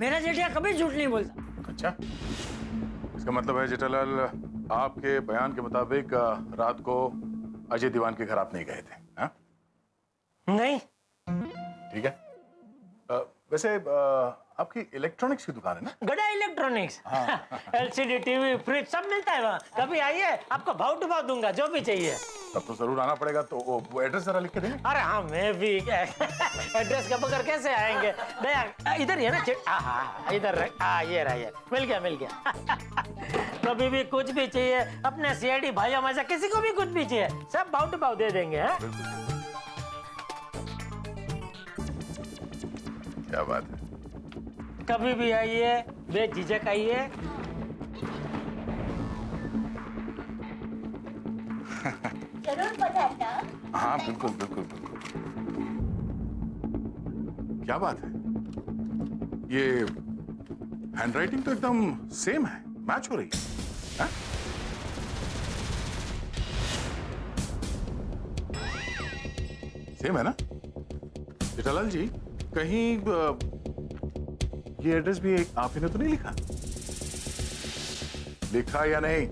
मेरा जेठिया कभी झूठ नहीं बोलता। अच्छा, इसका मतलब है जेठालाल, आपके बयान के मुताबिक रात को अजय दीवान के घर आप नहीं गए थे? हाँ? नहीं। ठीक है। वैसे आपकी इलेक्ट्रॉनिक्स की दुकान है ना? गड़ा इलेक्ट्रॉनिक्स। एलसीडी, टीवी, फ्रिज सब मिलता है वहाँ। कभी आइए, आपको भाव टू भाव दूंगा जो भी चाहिए। तब तो जरूर आना पड़ेगा। तो वो एड्रेस जरा लिख के देंगे? अरे हाँ, मैं भी एड्रेस के बगैर कैसे आएंगे? दया इधर ही है ना? हाँ इधर ये रहा, ये मिल गया। कभी भी कुछ भी चाहिए, अपने सीआईडी भाइयों में से किसी को भी कुछ भी चाहिए, सब भाव टू भाव दे देंगे। क्या बात है। कभी भी आइए, बेझिझक आइए। जरूर पधारना। हाँ बिल्कुल। क्या बात है, ये हैंडराइटिंग तो एकदम सेम है, मैच हो रही है। सेम है ना जेठालाल जी? कहीं ये एड्रेस भी आप ही ने तो नहीं लिखा या नहीं?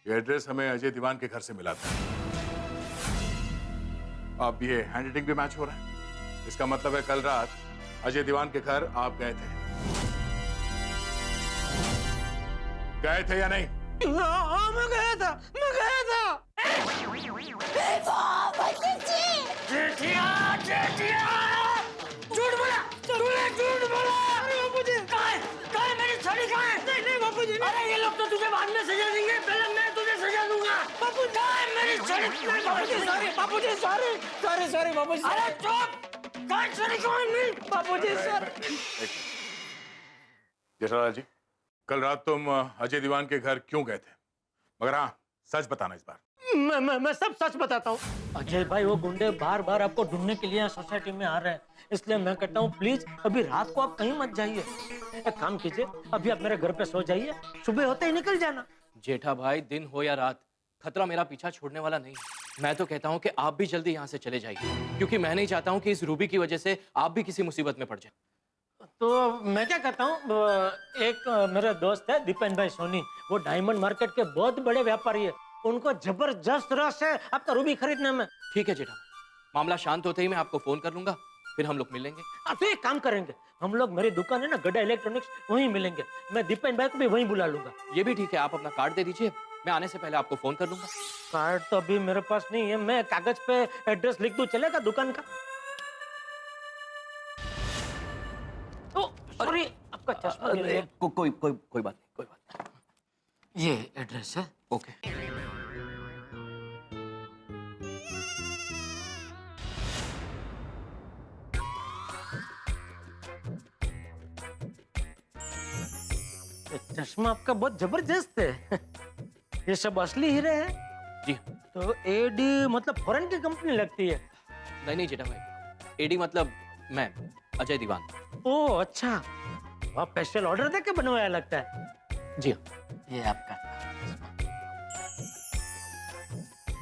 ये एड्रेस हमें अजय दीवान के घर से मिला था। अब ये हैंडराइटिंग भी मैच हो रहा है। इसका मतलब है कल रात अजय दीवान के घर आप गए थे या नहीं? हाँ, मैं गया था। जेठिया झूठ बोला, तूने झूठ बोला। अरे बापूजी, कहाँ है मेरी छड़ी? कहाँ है? नहीं बापूजी। अरे ये लोग तो तुझे बाद में सजा देंगे, पहले मैं तुझे सजा दूंगा। बापू, कहाँ है मेरी छड़ी? बापूजी सॉरी बापूजी। अरे चुप, कहाँ है छड़ी? कहाँ है बापूजी? सॉरी। जेठालाल जी, कल रात तुम अजय दीवान के घर क्यों गए थे? मगर हाँ, सच बताना इस बार। मैं सब सच बताता हूँ। अजय भाई, वो गुंडे बार बार आपको ढूंढने के लिए सोसाइटी में आ रहे हैं, इसलिए मैं कहता हूँ प्लीज अभी रात को आप कहीं मत जाइए। एक काम कीजिए, अभी आप मेरे घर पे सो जाइए, सुबह होते ही निकल जाना। जेठा भाई, दिन हो या रात, खतरा मेरा पीछा छोड़ने वाला नहीं। मैं तो कहता हूँ कि आप भी जल्दी यहाँ से चले जाइए, क्योंकि मैं नहीं चाहता हूँ कि इस रूबी की वजह से आप भी किसी मुसीबत में पड़ जाए। तो मैं क्या कहता हूँ, एक मेरा दोस्त है दीपेन भाई सोनी, वो डायमंड मार्केट के बहुत बड़े व्यापारी है, उनको जबरदस्त रस है आपका रूबी खरीदने में। ठीक है जेठा भाई, मामला शांत होते ही मैं आपको फोन कर लूंगा, फिर हम लोग मिलेंगे। तो एक काम करेंगे, हम लोग मेरी दुकान है ना गड्ढा इलेक्ट्रॉनिक्स, वहीं मिलेंगे। मैं दीपेन भाई को भी वहीं बुला लूंगा। ये भी ठीक है, आप अपना कार्ड दे दीजिए, मैं आने से पहले आपको फोन कर लूंगा। कार्ड तो अभी मेरे पास नहीं है, मैं कागज पे एड्रेस लिख दूं, चलेगा दुकान का? सॉरी, आपका चश्मा गिर गया। कोई बात नहीं। ये एड्रेस है। ओके। चश्मा आपका बहुत जबरदस्त है। ये सब असली हीरे हैं? जी। तो एडी मतलब फॉरेन की कंपनी लगती है। नहीं जेठा भाई, एडी मतलब मैं, अजय दीवान। ओह अच्छा, आप स्पेशल ऑर्डर देके बनवाया लगता है। जी ये आपका,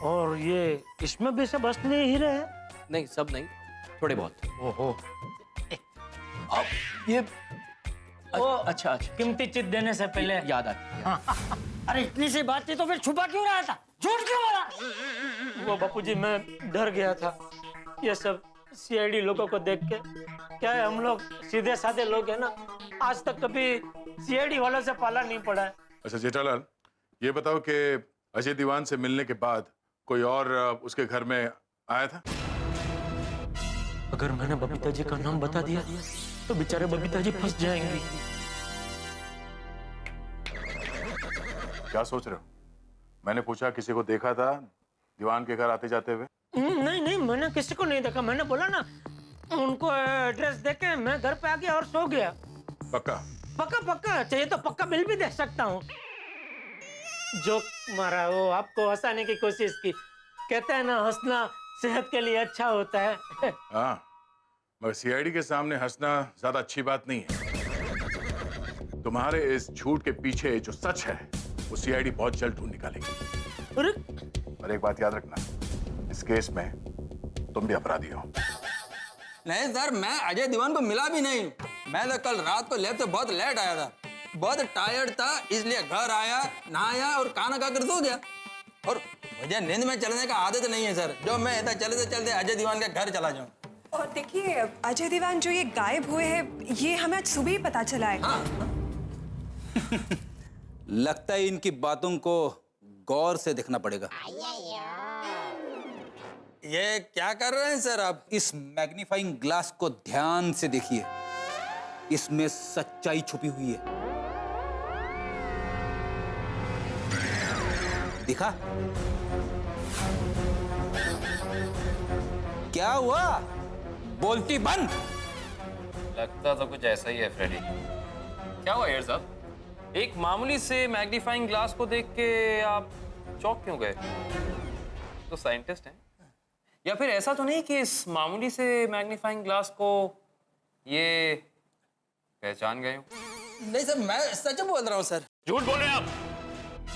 और ये इसमें भी सब असली हीरे हैं? नहीं, सब नहीं, थोड़े बहुत। ओहो, ये अच्छा, कीमती चीज देने से पहले याद आ गया। अरे इतनी सी बात थी तो फिर छुपा क्यों रहा था? झूठ क्यों बोला? वो बापूजी, मैं डर गया था। ये सब सीआईडी लोगों को देख के, क्या है हम लोग सीधे साधे लोग हैं ना, आज तक कभी सीआईडी वालों से पाला नहीं पड़ा है। अच्छा जेठालाल, ये बताओ कि अजय दीवान से मिलने के बाद कोई और उसके घर में आया था? अगर मैंने बबीता जी का नाम बता दिया तो बेचारे बबीता जी फंस जाएंगी। क्या सोच रहे हो? मैंने पूछा किसी को देखा था दीवान के घर आते जाते हुए? नहीं, मैंने किसी को नहीं देखा। मैंने बोला ना, उनको एड्रेस देके मैं घर पे आ गया और सो गया। पक्का चाहिए तो पक्का बिल भी दे सकता हूँ। जोक मारा, वो आपको हंसाने की कोशिश की। कहते हैं ना, हंसना सेहत के लिए अच्छा होता है। हाँ, मगर सीआईडी के सामने हंसना ज्यादा अच्छी बात नहीं है। तुम्हारे इस झूठ के पीछे जो सच है वो सीआईडी बहुत जल्द ढूंढ निकालेगी। अरे और एक बात याद रखना, इस केस में तुम भी अपराधी हो। नहीं सर, मैं अजय दीवान को मिला भी नहीं। मैं तो कल रात को लैब से बहुत लेट आया था, बहुत टायर्ड था, इसलिए घर आया, नहाया और खाना खाकर सो गया। और मुझे नींद में चलने का आदत नहीं है सर, जो मैं इधर चलते चलते अजय दीवान के घर चला जाऊं। और देखिए अजय दीवान जो ये गायब हुए हैं, ये हमें आज सुबह ही पता चला है। लगता है इनकी बातों को गौर से देखना पड़ेगा। ये क्या कर रहे हैं सर आप? इस मैग्नीफाइंग ग्लास को ध्यान से देखिए, इसमें सच्चाई छुपी हुई है। दिखा? क्या हुआ? बोलती बंद। लगता तो कुछ ऐसा ही है फ्रेडी। क्या हुआ यार साहब? एक मामूली से मैग्नीफाइंग ग्लास को देख के आप चौंक क्यों गए? तो साइंटिस्ट हैं? या फिर ऐसा तो नहीं कि इस मामूली से मैग्नीफाइंग ग्लास को ये पहचान गए हो? नहीं सर, मैं सच बोल रहा हूँ सर। झूठ बोल रहे हैं आप,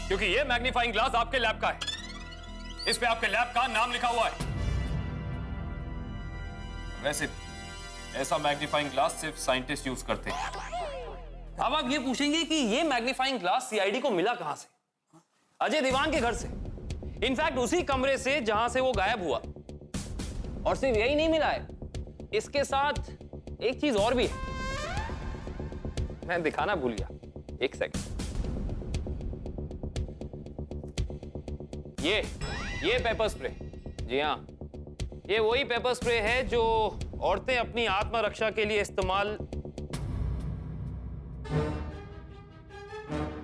क्योंकि ये मैग्नीफाइंग ग्लास आपके लैब का है। इस पे आपके लैब का नाम लिखा हुआ है। वैसे ऐसा मैग्नीफाइंग ग्लास सिर्फ साइंटिस्ट यूज करते हैं। अब आप ये पूछेंगे कि ये मैग्नीफाइंग ग्लास सीआईडी को मिला कहां से? अजय दीवान के घर से, इनफैक्ट उसी कमरे से जहां से वो गायब हुआ। और सिर्फ यही नहीं मिला है, इसके साथ एक चीज और भी है, मैं दिखाना भूल गया। एक सेकंड। ये पेपर स्प्रे, जी हाँ, ये वही पेपर स्प्रे है जो औरतें अपनी आत्मरक्षा के लिए इस्तेमाल।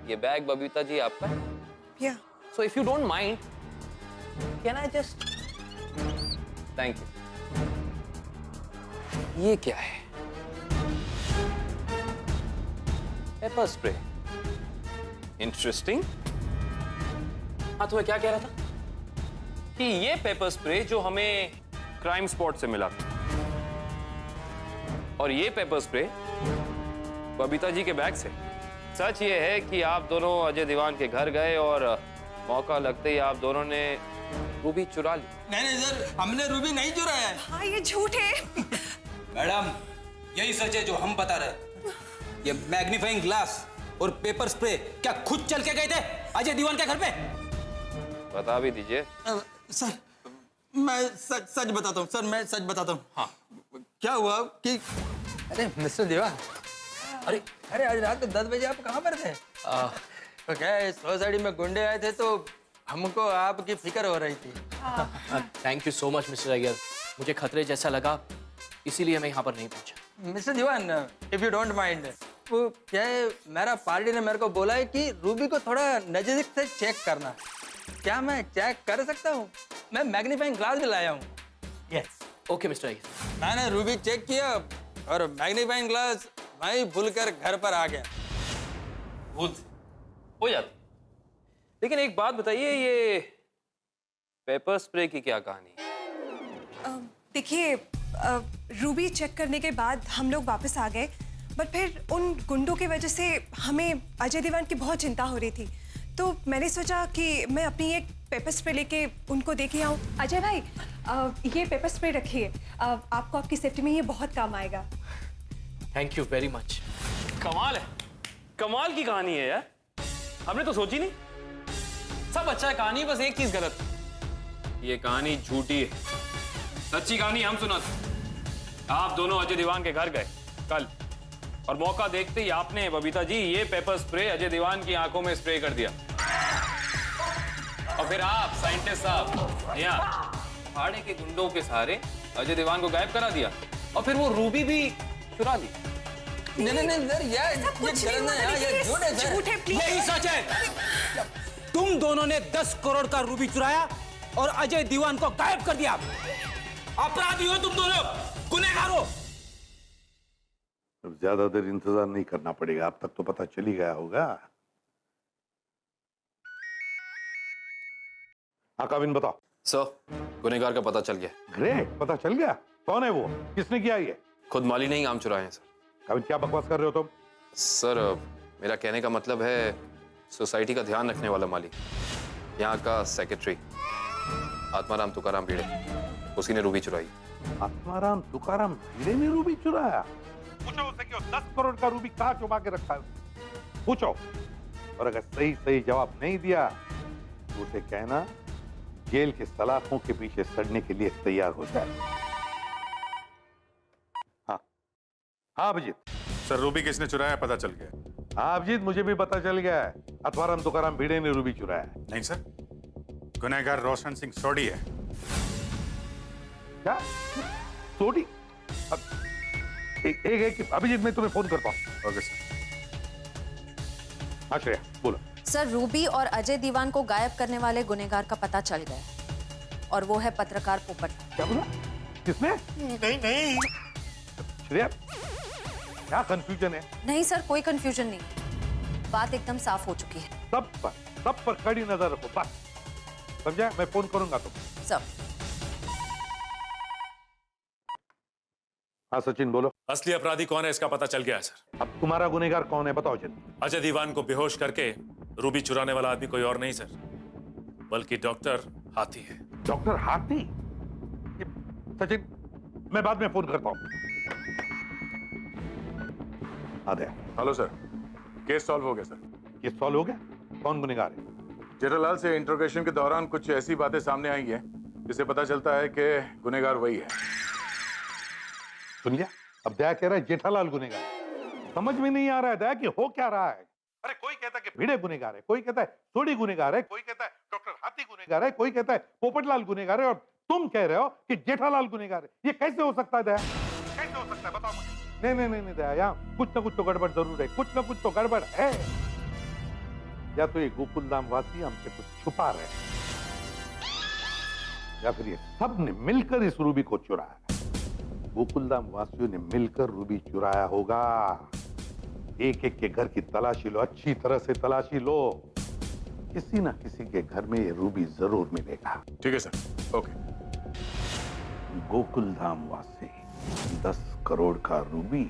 ये बैग बबीता जी आपका है? या So if you don't mind, can I just? Thank you. ये क्या है? Paper spray. इंटरेस्टिंग। हाँ, तो मैं क्या कह रहा था कि ये पेपर स्प्रे जो हमें क्राइम स्पॉट से मिला था, और ये पेपर स्प्रे बबीता जी के बैग से। सच ये है कि आप दोनों अजय दीवान के घर गए और मौका लगते ही आप दोनों ने रूबी चुरा ली। नहीं सर, हमने रूबी नहीं चुराया है। हाँ, ये झूठ है। मैडम, यही सच है जो हम बता रहे हैं। ये मैग्नीफाइंग ग्लास और पेपर स्प्रे क्या खुद चल के गए थे अजय दीवान के घर पे? बता भी दीजिए। सर, मैं सच बताता हूँ सर, मैं सच बताता हूँ। हाँ, क्या हुआ कि अरे मिस्टर दीवान, अरे आज रात को 10 बजे आप कहाँ पर थे? तो क्या है, सोसाइटी में गुंडे आए थे तो हमको आपकी फिक्र हो रही थी। Thank you so much mister Iyer, मुझे खतरे जैसा लगा, इसीलिए मैं यहाँ पर नहीं पहुँचा। Mister Diwan, if you don't mind, वो क्या है, मेरा पार्टी ने मेरे को बोला है कि रूबी को थोड़ा नजदीक से चेक करना। क्या मैं चेक कर सकता हूँ? मैं मैग्नीफाइंग ग्लास भी लाया हूँ। यस। Okay mister Iyer. मैंने रूबी चेक किया और मैग्नीफाइंग ग्लास वहीं भूलकर घर पर आ गया। भूल हो जाती। लेकिन एक बात बताइए, ये पेपर स्प्रे की क्या कहानी है? देखिए रूबी चेक करने के बाद हम लोग वापस आ गए, बट फिर उन गुंडों की वजह से हमें अजय दीवान की बहुत चिंता हो रही थी, तो मैंने सोचा कि मैं अपनी एक पेपर स्प्रे लेके उनको देके आऊँ। अजय भाई, ये पेपर स्प्रे रखिए, आपको आपकी सेफ्टी में ये बहुत काम आएगा। Thank you very much. कमाल है, कमाल की कहानी है यार, हमने तो सोची नहीं। सब अच्छा है कहानी, बस एक चीज गलत है, ये कहानी झूठी है। सच्ची कहानी हम सुनाते। आप दोनों अजय दीवान के घर गए कल, और मौका देखते ही आपने बबीता जी ये पेपर स्प्रे अजय दीवान की आंखों में स्प्रे कर दिया, और फिर आप साइंटिस्ट साहब यहाँ फाड़े के गुंडों के सहारे अजय दीवान को गायब करा दिया, और फिर वो रूबी भी चुरा ली। नहीं सर, ये गलत है यार, ये झूठ है सर। झूठ है, प्लीज। यही सच है। तुम दोनों ने 10 करोड़ का रूबी चुराया और अजय दीवान को गायब कर दिया। अपराधी हो तुम दोनों, गुनहगार हो। अब ज्यादा देर इंतजार नहीं करना पड़ेगा, अब तक तो पता चल ही गया होगा। काविन बताओ। सर, गुनहगार का पता चल गया। ग्रेट, पता चल गया। कौन है वो, किसने किया ये? खुद माली ने ही आम चुराए हैं सर। काविन, क्या बकवास कर रहे हो तुम? सर, मेरा कहने का मतलब है सोसाइटी का ध्यान रखने वाला माली, यहाँ का सेक्रेटरी आत्माराम तुकाराम भिड़े, उसी ने रूबी चुराई। आत्माराम तुकाराम हीरे ने रूबी चुराया? पूछो उसे कि 10 करोड़ का रूबी कहाँ छुपा के रखा है, पूछो। और अगर सही सही जवाब नहीं दिया तो उसे कहना जेल के सलाखों के पीछे सड़ने के लिए तैयार हो जाए। हाँ हाँ अभिजीत। सर रूबी किसने चुराया पता चल गया? हाँ अभिजीत, मुझे भी पता चल गया है। आत्माराम तुकाराम भिड़े ने रूबी चुराया है। नहीं सर, गुनहगार रोशन सिंह सोडी है। क्या सोडी? एक अभिजीत, मैं तुम्हें फोन करता हूँ। Okay sir. हाँ श्रेया बोलो। सर, रूबी और अजय दीवान को गायब करने वाले गुनहगार का पता चल गया और वो है पत्रकार पोपट। क्या बोला? किसने? नहीं श्रेया, क्या कंफ्यूजन है? नहीं सर, कोई कंफ्यूजन नहीं, बात एकदम साफ हो चुकी है। सब पर कड़ी नजर रखो बस, समझा? मैं फोन करूंगा तुमको। सब। हाँ सचिन बोलो। असली अपराधी कौन है इसका पता चल गया है सर। अब तुम्हारा गुनहगार कौन है बताओ जल्दी। अजय दीवान को बेहोश करके रूबी चुराने वाला आदमी कोई और नहीं सर, बल्कि डॉक्टर हाथी है। डॉक्टर हाथी? सचिन मैं बाद में फोन करता हूँ। Adya. Hello sir, case solve हो गया सर। केस सॉल्व हो गया? कौन गुनहगार है? जेठालाल से इंट्रोगेशन के दौरान कुछ ऐसी बातें सामने आई हैं जिससे पता चलता है कि गुनहगार वही है। सुन लिया? अब दया कह रहा है जेठालाल गुनहगार। समझ में नहीं आ रहा है दया कि हो क्या रहा है। अरे कोई कहता है कि भिड़े गुनहगार है, कोई कहता है सोडी गुनहगार है, कोई कहता है डॉक्टर हाथी गुनहगार है, कोई कहता है पोपटलाल गुनहगार है, और तुम कह रहे हो कि जेठालाल गुनहगार है। ये कैसे हो सकता है दया? कैसे हो सकता है बताओ मुझे। नहीं दया, यहाँ कुछ ना कुछ तो गड़बड़ जरूर है, कुछ ना कुछ तो गड़बड़ है। या तो ये गोकुलधाम वासी हमसे कुछ छुपा रहे हैं, या फिर ये सब ने मिलकर इस रूबी को चुराया। गोकुलधाम वासियों ने मिलकर रूबी चुराया होगा। एक एक के घर की तलाशी लो, अच्छी तरह से तलाशी लो, किसी ना किसी के घर में ये रूबी जरूर मिलेगा। ठीक है सर, ओके। गोकुलधाम वासी 10 करोड़ का रूबी।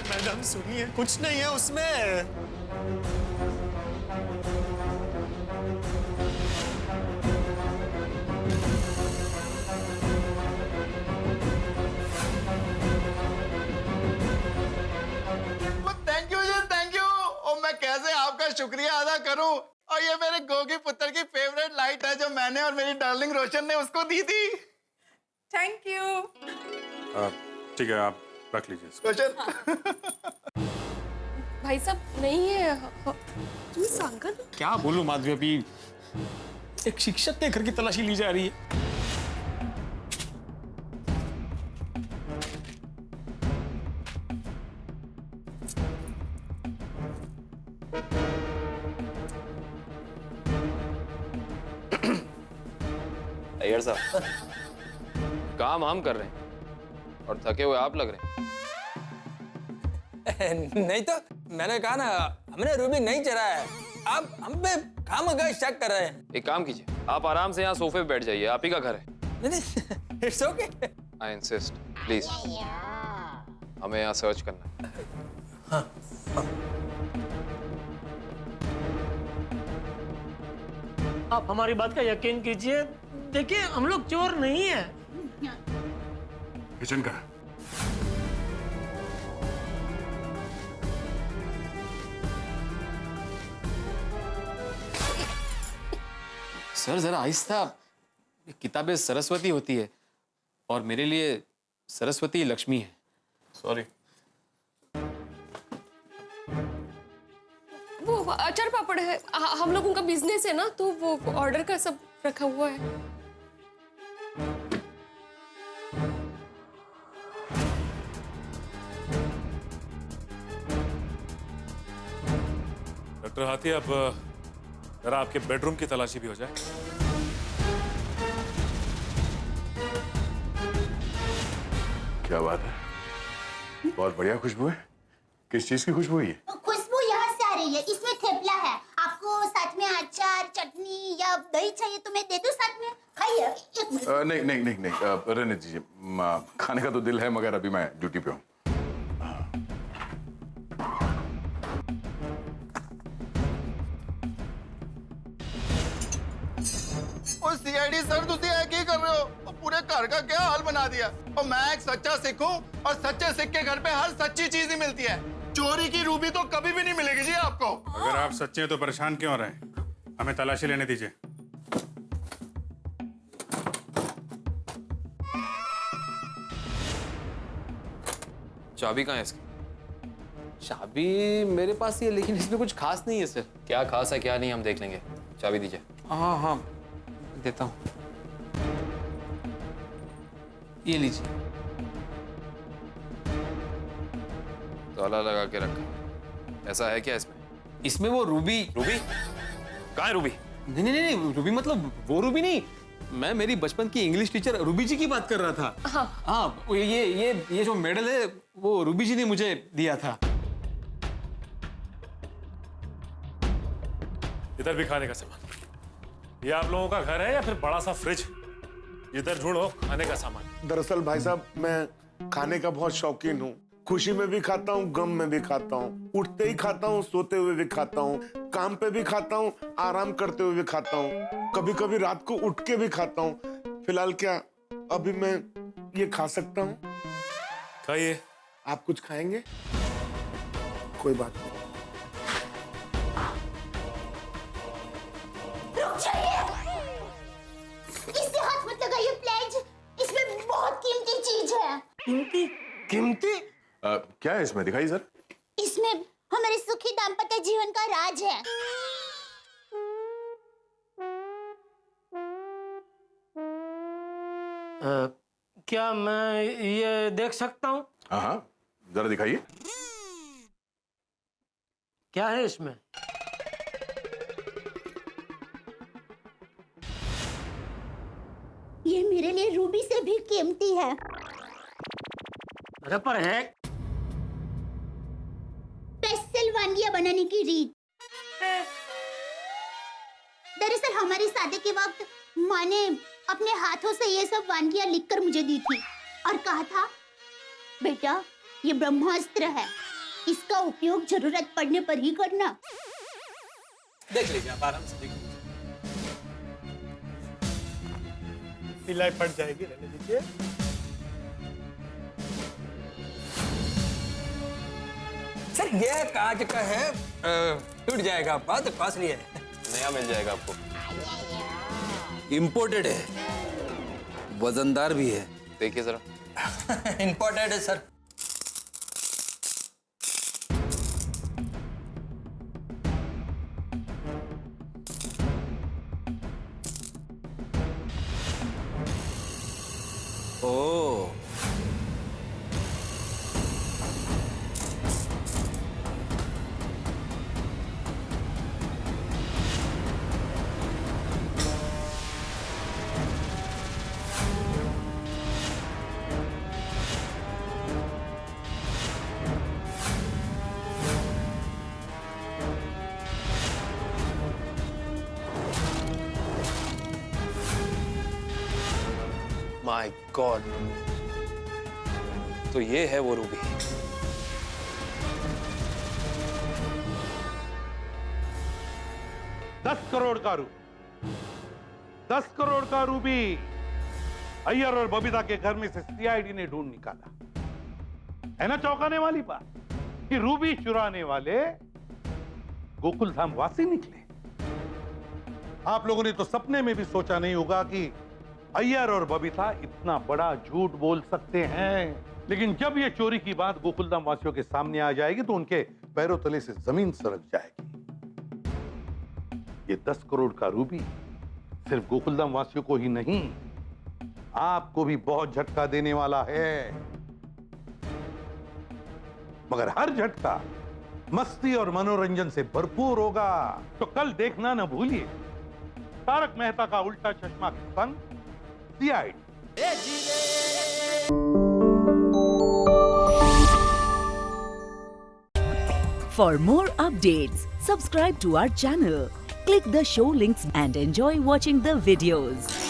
मैडम सुनिए, कुछ नहीं है उसमें। Thank you. और मैं कैसे आपका शुक्रिया अदा करूं। और ये मेरे गोगी पुत्र की फेवरेट लाइट है जो मैंने और मेरी डार्लिंग रोशन ने उसको दी थी। Thank you. ठीक है, आप रख लीजिए इसको। रोशन भाई साहब नहीं है। तुम सांगन क्या बोलूं माधवी, अभी एक शिक्षक के घर की तलाशी ली जा रही है। अय्यर साहब, काम हम कर रहे हैं और थके हुए आप लग रहे हैं। नहीं तो मैंने कहा ना, हमने रूबी नहीं चुराया है। आप हम पे खामखा शक कर रहे हैं। एक काम कीजिए, आप आराम से यहाँ सोफे पे बैठ जाइए, आप ही का घर है। नहीं, it's okay. I insist, please. हमें यहाँ सर्च करना है। आप हमारी बात का यकीन कीजिए, देखिए हम लोग चोर नहीं है। किचन का सर जरा आहिस्ता, किताबें सरस्वती होती है और मेरे लिए सरस्वती लक्ष्मी है। सॉरी। वो अचार पापड़ है, हम लोगों का बिजनेस है ना, तो वो ऑर्डर का सब रखा हुआ है। डॉक्टर हाथी, अब जरा आपके बेडरूम की तलाशी भी हो जाए। क्या बात है, बहुत बढ़िया खुशबू है। किस चीज की खुशबू है ये? खुशबू यहाँ से आ रही है, इसमें थेपला है। आपको साथ में अचार, चटनी या दही चाहिए तो मैं दे दूं साथ में, खाइए। एक मिनट। नहीं, रहने दीजिए। खाने का तो दिल है, मगर अभी मैं ड्यूटी पे हूँ। सीआईडी सर, तुम की कर रहे हो? पूरे घर का क्या हाल बना दिया। और मैं एक सच्चा सिख हूँ, और सच्चे सिख के घर पे हर सच्ची चीज ही मिलती है। चोरी की रूबी तो कभी भी नहीं मिलेगी जी आपको। अगर आप सच्चे हैं तो परेशान क्यों हो रहे हैं? हमें तलाशी लेने दीजिए। चाबी कहाँ है इसकी? चाबी मेरे पास ही है, लेकिन इसमें कुछ खास नहीं है सर। क्या खास है क्या नहीं हम देख लेंगे। चाबी दीजिए। हाँ हाँ देता हूँ, ये लीजिए। ताला लगा के रखा, ऐसा है क्या इसमें? इसमें वो रूबी। रूबी? कहाँ है रूबी? नहीं नहीं नहीं, रूबी मतलब वो रूबी नहीं। मैं मेरी बचपन की इंग्लिश टीचर रूबी जी की बात कर रहा था। हाँ, ये जो मेडल है वो रूबी जी ने मुझे दिया था। इधर भी खाने का सामान। ये आप लोगों का घर है या फिर बड़ा सा फ्रिज? इधर ढूंढो खाने का सामान। दरअसल भाई साहब, मैं खाने का बहुत शौकीन हूँ। खुशी में भी खाता हूँ, गम में भी खाता हूँ, उठते ही खाता हूँ, सोते हुए भी खाता हूँ, काम पे भी खाता हूँ, आराम करते हुए भी खाता हूँ, कभी कभी रात को उठ के भी खाता हूँ। फिलहाल क्या अभी मैं ये खा सकता हूँ? खाइए। आप कुछ खाएंगे? कोई बात नहीं। रुक जाइए, इससे हाथ मत लगाइए प्लीज, इसमें बहुत कीमती चीज है। कीमती? क्या है इसमें, दिखाइए सर। इसमें हमारे सुखी दाम्पत्य जीवन का राज है। क्या मैं ये देख सकता हूँ? हाँ, जरा दिखाइए। क्या है इसमें? ये मेरे लिए रूबी से भी कीमती है। अरे पर है स्पेशल वांगिया बनाने की रीत। दरअसल हमारी शादी के वक्त माँ ने अपने हाथों से ये सब वांगियां लिखकर मुझे दी थी और कहा था, बेटा ये ब्रह्मास्त्र है, इसका उपयोग जरूरत पड़ने पर ही करना। देख लीजिए, आप आराम से देख लीजिए। सिलाई फट जाएगी, रहने दीजिए। सर ये कांच का है, टूट जाएगा, बहुत कॉस्टली है। नया मिल जाएगा आपको। इम्पोर्टेड है, वजनदार भी है। देखिए जरा। इम्पोर्टेड है सर। ओ माय गॉड, तो ये है वो रूबी। $10 करोड़ का रूबी, 10 करोड़ का रूबी अय्यर और बबीता के घर में से सीआईडी ने ढूंढ निकाला। है ना चौंकाने वाली बात कि रूबी चुराने वाले गोकुल धाम वासी निकले। आप लोगों ने तो सपने में भी सोचा नहीं होगा कि अय्यर और बबीता इतना बड़ा झूठ बोल सकते हैं। लेकिन जब ये चोरी की बात गोकुलधाम वासियों के सामने आ जाएगी तो उनके पैरों तले से जमीन सरक जाएगी। ये 10 करोड़ का रूबी सिर्फ गोकुलधाम वासियों को ही नहीं, आपको भी बहुत झटका देने वाला है। मगर हर झटका मस्ती और मनोरंजन से भरपूर होगा। तो कल देखना न भूलिए तारक मेहता का उल्टा चश्मा के संग CID। For more updates, subscribe to our channel, click the show links and enjoy watching the videos.